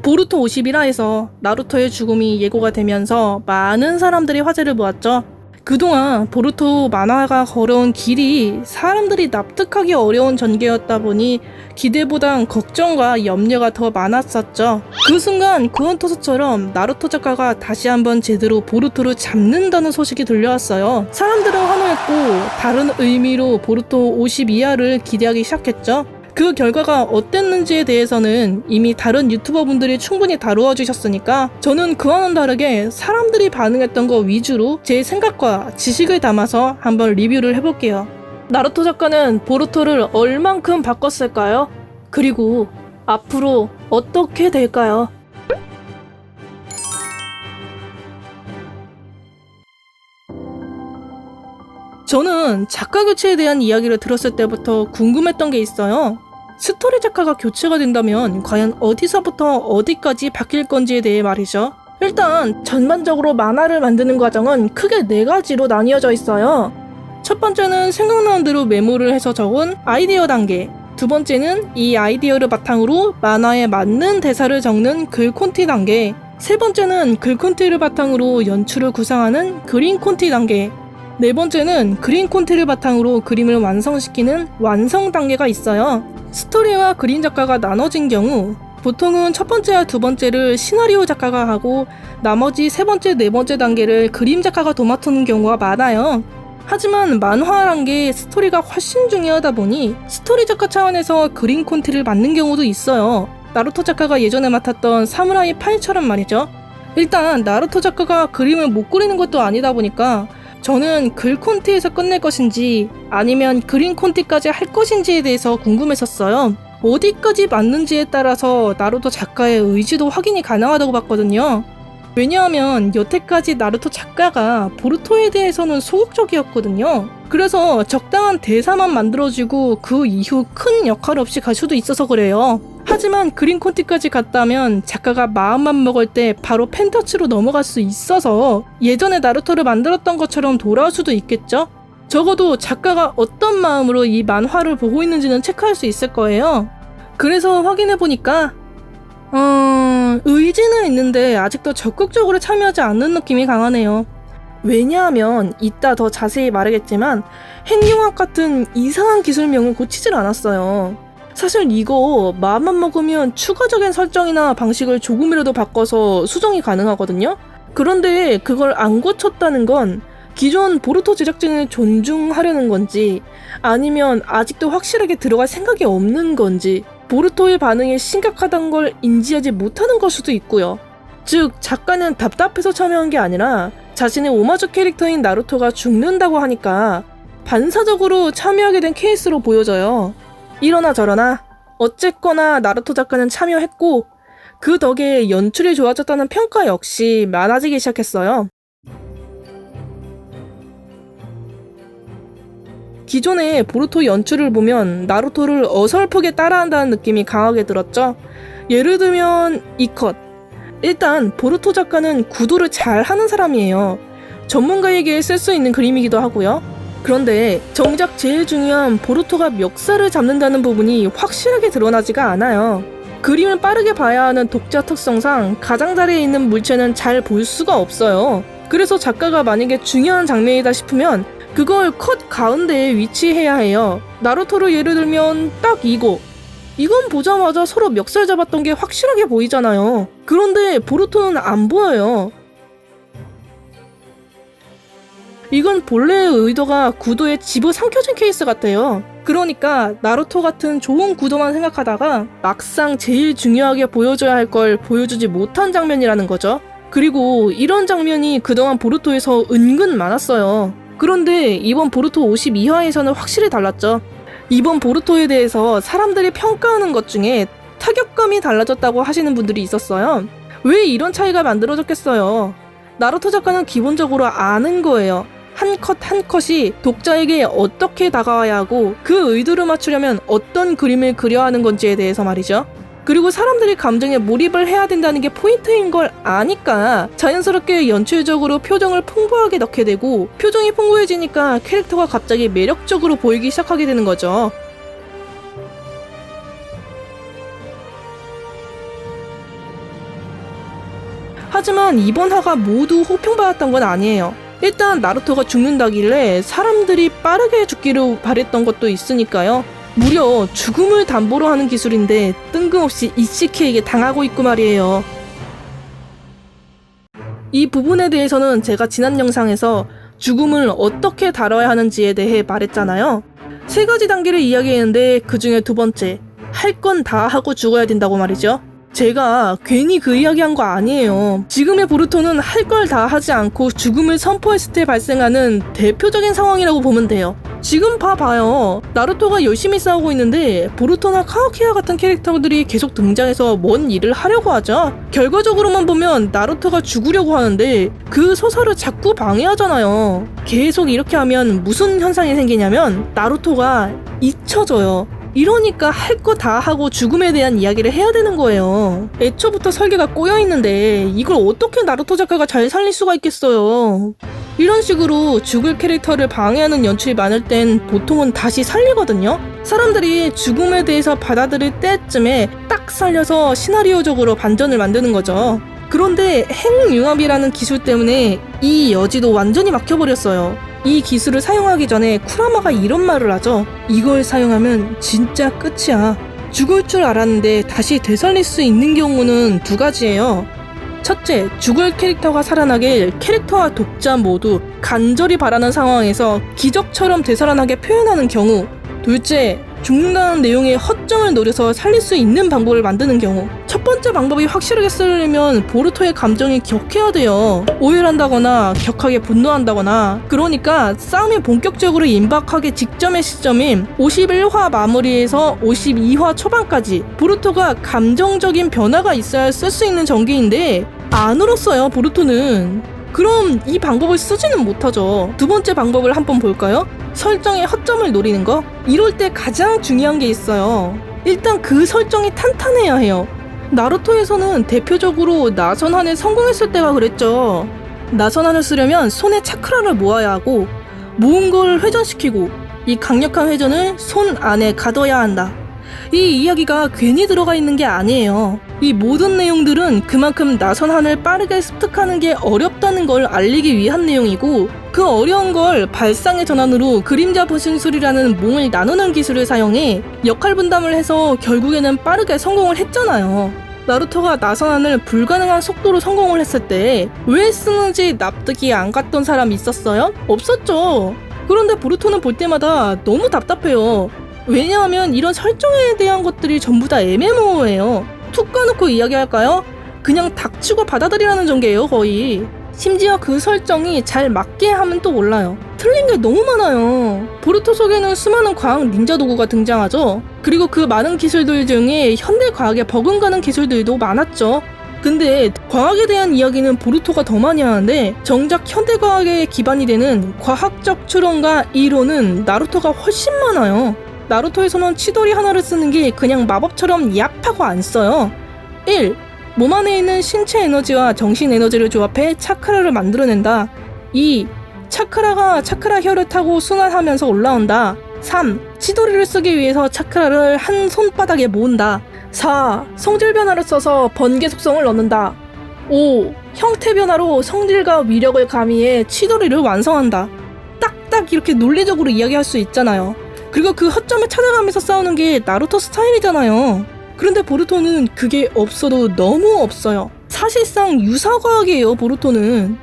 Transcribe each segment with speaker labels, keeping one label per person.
Speaker 1: 보루토 51화에서 나루토의 죽음이 예고가 되면서 많은 사람들이 화제를 모았죠. 그동안 보루토 만화가 걸어온 길이 사람들이 납득하기 어려운 전개였다 보니 기대보단 걱정과 염려가 더 많았었죠. 그 순간 구원토스처럼 나루토 작가가 다시 한번 제대로 보루토를 잡는다는 소식이 들려왔어요. 사람들은 환호했고 다른 의미로 보루토 52화를 기대하기 시작했죠. 그 결과가 어땠는지에 대해서는 이미 다른 유튜버분들이 충분히 다루어 주셨으니까 저는 그와는 다르게 사람들이 반응했던 거 위주로 제 생각과 지식을 담아서 한번 리뷰를 해볼게요. 나루토 작가는 보루토를 얼만큼 바꿨을까요? 그리고 앞으로 어떻게 될까요? 저는 작가 교체에 대한 이야기를 들었을 때부터 궁금했던 게 있어요. 스토리 작가가 교체가 된다면 과연 어디서부터 어디까지 바뀔 건지에 대해 말이죠. 일단 전반적으로 만화를 만드는 과정은 크게 4가지로 나뉘어져 있어요. 첫 번째는 생각나는 대로 메모를 해서 적은 아이디어 단계, 두 번째는 이 아이디어를 바탕으로 만화에 맞는 대사를 적는 글 콘티 단계, 세 번째는 글 콘티를 바탕으로 연출을 구상하는 그림 콘티 단계, 네 번째는 그림 콘티를 바탕으로 그림을 완성시키는 완성 단계가 있어요. 스토리와 그림 작가가 나눠진 경우 보통은 첫 번째와 두 번째를 시나리오 작가가 하고 나머지 세 번째, 네 번째 단계를 그림 작가가 도맡는 경우가 많아요. 하지만 만화란 게 스토리가 훨씬 중요하다 보니 스토리 작가 차원에서 그림 콘티를 맡는 경우도 있어요. 나루토 작가가 예전에 맡았던 사무라이 8처럼 말이죠. 일단 나루토 작가가 그림을 못 그리는 것도 아니다 보니까 저는 글 콘티에서 끝낼 것인지 아니면 그림 콘티까지 할 것인지에 대해서 궁금했었어요. 어디까지 맞는지에 따라서 나루토 작가의 의지도 확인이 가능하다고 봤거든요. 왜냐하면 여태까지 나루토 작가가 보루토에 대해서는 소극적이었거든요. 그래서 적당한 대사만 만들어주고 그 이후 큰 역할 없이 갈 수도 있어서 그래요. 하지만 그림 콘티까지 갔다면 작가가 마음만 먹을 때 바로 펜터치로 넘어갈 수 있어서 예전에 나루토를 만들었던 것처럼 돌아올 수도 있겠죠? 적어도 작가가 어떤 마음으로 이 만화를 보고 있는지는 체크할 수 있을 거예요. 그래서 확인해보니까 의지는 있는데 아직도 적극적으로 참여하지 않는 느낌이 강하네요. 왜냐하면 이따 더 자세히 말하겠지만 행용학 같은 이상한 기술명을 고치질 않았어요. 사실 이거 마음만 먹으면 추가적인 설정이나 방식을 조금이라도 바꿔서 수정이 가능하거든요. 그런데 그걸 안 고쳤다는 건 기존 보루토 제작진을 존중하려는 건지 아니면 아직도 확실하게 들어갈 생각이 없는 건지 보루토의 반응이 심각하다는 걸 인지하지 못하는 걸 수도 있고요. 즉 작가는 답답해서 참여한 게 아니라 자신의 오마주 캐릭터인 나루토가 죽는다고 하니까 반사적으로 참여하게 된 케이스로 보여져요. 이러나 저러나 어쨌거나 나루토 작가는 참여했고 그 덕에 연출이 좋아졌다는 평가 역시 많아지기 시작했어요. 기존의 보루토 연출을 보면 나루토를 어설프게 따라한다는 느낌이 강하게 들었죠. 예를 들면 이 컷. 일단 보루토 작가는 구도를 잘 하는 사람이에요. 전문가에게 쓸 수 있는 그림이기도 하고요. 그런데 정작 제일 중요한 보루토가 멱살을 잡는다는 부분이 확실하게 드러나지가 않아요. 그림을 빠르게 봐야 하는 독자 특성상 가장자리에 있는 물체는 잘 볼 수가 없어요. 그래서 작가가 만약에 중요한 장면이다 싶으면 그걸 컷 가운데에 위치해야 해요. 나루토를 예를 들면 딱 이거. 이건 보자마자 서로 멱살 잡았던 게 확실하게 보이잖아요. 그런데 보루토는 안 보여요. 이건 본래의 의도가 구도에 집어삼켜진 케이스 같아요. 그러니까 나루토 같은 좋은 구도만 생각하다가 막상 제일 중요하게 보여줘야 할 걸 보여주지 못한 장면이라는 거죠. 그리고 이런 장면이 그동안 보루토에서 은근 많았어요. 그런데 이번 보루토 52화에서는 확실히 달랐죠. 이번 보루토에 대해서 사람들이 평가하는 것 중에 타격감이 달라졌다고 하시는 분들이 있었어요. 왜 이런 차이가 만들어졌겠어요? 나루토 작가는 기본적으로 아는 거예요. 한 컷 한 컷이 독자에게 어떻게 다가와야 하고 그 의도를 맞추려면 어떤 그림을 그려야 하는 건지에 대해서 말이죠. 그리고 사람들이 감정에 몰입을 해야 된다는 게 포인트인 걸 아니까 자연스럽게 연출적으로 표정을 풍부하게 넣게 되고 표정이 풍부해지니까 캐릭터가 갑자기 매력적으로 보이기 시작하게 되는 거죠. 하지만 이번 화가 모두 호평받았던 건 아니에요. 일단 나루토가 죽는다길래 사람들이 빠르게 죽기를 바랬던 것도 있으니까요. 무려 죽음을 담보로 하는 기술인데 뜬금없이 이시케에게 당하고 있고 말이에요. 이 부분에 대해서는 제가 지난 영상에서 죽음을 어떻게 다뤄야 하는지에 대해 말했잖아요. 3가지 단계를 이야기했는데 그 중에 2번째, 할 건 다 하고 죽어야 된다고 말이죠. 제가 괜히 그 이야기한 거 아니에요. 지금의 보루토는 할 걸 다 하지 않고 죽음을 선포했을 때 발생하는 대표적인 상황이라고 보면 돼요. 지금 봐봐요. 나루토가 열심히 싸우고 있는데 보루토나 카오키야 같은 캐릭터들이 계속 등장해서 뭔 일을 하려고 하죠. 결과적으로만 보면 나루토가 죽으려고 하는데 그 서사를 자꾸 방해하잖아요. 계속 이렇게 하면 무슨 현상이 생기냐면 나루토가 잊혀져요. 이러니까 할 거 다 하고 죽음에 대한 이야기를 해야 되는 거예요. 애초부터 설계가 꼬여있는데 이걸 어떻게 나루토 작가가 잘 살릴 수가 있겠어요. 이런 식으로 죽을 캐릭터를 방해하는 연출이 많을 땐 보통은 다시 살리거든요. 사람들이 죽음에 대해서 받아들일 때쯤에 딱 살려서 시나리오적으로 반전을 만드는 거죠. 그런데 핵융합이라는 기술 때문에 이 여지도 완전히 막혀버렸어요. 이 기술을 사용하기 전에 쿠라마가 이런 말을 하죠. 이걸 사용하면 진짜 끝이야. 죽을 줄 알았는데 다시 되살릴 수 있는 경우는 2가지예요. 첫째, 죽을 캐릭터가 살아나길 캐릭터와 독자 모두 간절히 바라는 상황에서 기적처럼 되살아나게 표현하는 경우. 둘째, 죽는다는 내용의 허점을 노려서 살릴 수 있는 방법을 만드는 경우. 첫 번째 방법이 확실하게 쓰려면 보루토의 감정이 격해야 돼요. 오해를 한다거나 격하게 분노한다거나. 그러니까 싸움이 본격적으로 임박하기 직전의 시점인 51화 마무리에서 52화 초반까지 보루토가 감정적인 변화가 있어야 쓸 수 있는 전개인데 안 울었어요, 보루토는. 그럼 이 방법을 쓰지는 못하죠. 2번째 방법을 한번 볼까요? 설정의 허점을 노리는 거? 이럴 때 가장 중요한 게 있어요. 일단 그 설정이 탄탄해야 해요. 나루토에서는 대표적으로 나선한에 성공했을 때가 그랬죠. 나선한을 쓰려면 손에 차크라를 모아야 하고 모은 걸 회전시키고 이 강력한 회전을 손 안에 가둬야 한다. 이 이야기가 괜히 들어가 있는 게 아니에요. 이 모든 내용들은 그만큼 나선한을 빠르게 습득하는 게 어렵다는 걸 알리기 위한 내용이고, 그 어려운 걸 발상의 전환으로 그림자 분신술이라는 몸을 나누는 기술을 사용해 역할 분담을 해서 결국에는 빠르게 성공을 했잖아요. 나루토가 나선한을 불가능한 속도로 성공을 했을 때 왜 쓰는지 납득이 안 갔던 사람 있었어요? 없었죠. 그런데 보루토는 볼 때마다 너무 답답해요. 왜냐하면 이런 설정에 대한 것들이 전부 다 애매모호해요. 툭 까놓고 이야기할까요? 그냥 닥치고 받아들이라는 전개예요, 거의. 심지어 그 설정이 잘 맞게 하면 또 몰라요. 틀린 게 너무 많아요. 보루토 속에는 수많은 과학 닌자 도구가 등장하죠. 그리고 그 많은 기술들 중에 현대 과학에 버금가는 기술들도 많았죠. 근데 과학에 대한 이야기는 보루토가 더 많이 하는데 정작 현대 과학에 기반이 되는 과학적 추론과 이론은 나루토가 훨씬 많아요. 나루토에서는 치도리 하나를 쓰는 게 그냥 마법처럼 얍하고 안 써요. 1. 몸 안에 있는 신체 에너지와 정신 에너지를 조합해 차크라를 만들어낸다. 2. 차크라가 차크라 혀를 타고 순환하면서 올라온다. 3. 치도리를 쓰기 위해서 차크라를 한 손바닥에 모은다. 4. 성질 변화를 써서 번개 속성을 넣는다. 5. 형태 변화로 성질과 위력을 가미해 치도리를 완성한다. 딱딱 이렇게 논리적으로 이야기할 수 있잖아요. 그리고 그 허점을 찾아가면서 싸우는 게 나루토 스타일이잖아요. 그런데 보루토는 그게 없어도 너무 없어요. 사실상 유사과학이에요, 보루토는.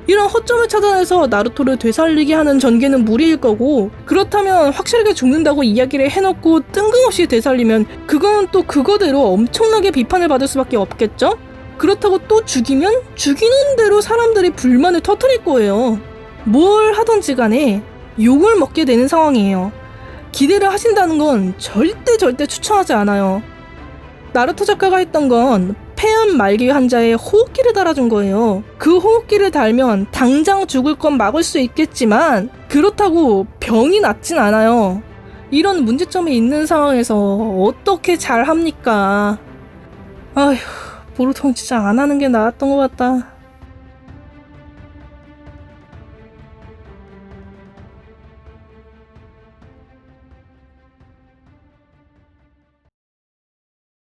Speaker 1: 이런 허점을 찾아내서 나루토를 되살리게 하는 전개는 무리일 거고, 그렇다면 확실하게 죽는다고 이야기를 해놓고 뜬금없이 되살리면 그건 또 그거대로 엄청나게 비판을 받을 수밖에 없겠죠? 그렇다고 또 죽이면 죽이는 대로 사람들이 불만을 터뜨릴 거예요. 뭘 하던지 간에 욕을 먹게 되는 상황이에요. 기대를 하신다는 건 절대 추천하지 않아요. 나루토 작가가 했던 건 폐암 말기 환자의 호흡기를 달아준 거예요. 그 호흡기를 달면 당장 죽을 건 막을 수 있겠지만 그렇다고 병이 낫진 않아요. 이런 문제점이 있는 상황에서 어떻게 잘합니까? 아휴, 보루토는 진짜 안 하는 게 나았던 것 같다.